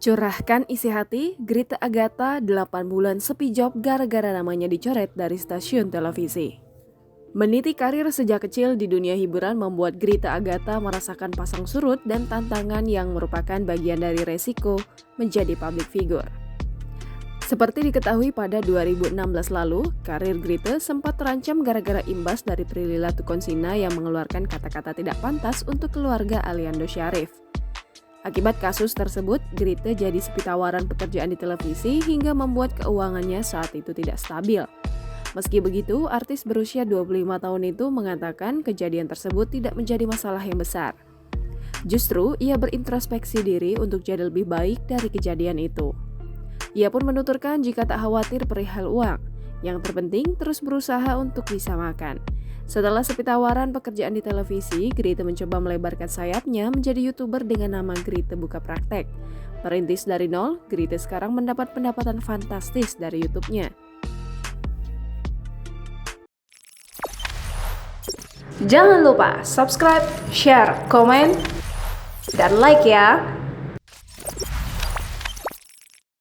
Curahkan isi hati, Grita Agatha 8 bulan sepi job gara-gara namanya dicoret dari stasiun televisi. Meniti karir sejak kecil di dunia hiburan membuat Grita Agatha merasakan pasang surut dan tantangan yang merupakan bagian dari resiko menjadi public figure. Seperti diketahui pada 2016 lalu, karir Grita sempat terancam gara-gara imbas dari Prilly Latuconsina yang mengeluarkan kata-kata tidak pantas untuk keluarga Aliando Syarif. Akibat kasus tersebut, Grita jadi sepi tawaran pekerjaan di televisi hingga membuat keuangannya saat itu tidak stabil. Meski begitu, artis berusia 25 tahun itu mengatakan kejadian tersebut tidak menjadi masalah yang besar. Justru, ia berintrospeksi diri untuk jadi lebih baik dari kejadian itu. Ia pun menuturkan jika tak khawatir perihal uang, yang terpenting terus berusaha untuk bisa makan. Setelah sepi tawaran pekerjaan di televisi, Grita mencoba melebarkan sayapnya menjadi YouTuber dengan nama Grita Buka Praktek. Merintis dari nol, Grita sekarang mendapat pendapatan fantastis dari YouTube-nya. Jangan lupa subscribe, share, komen, dan like ya!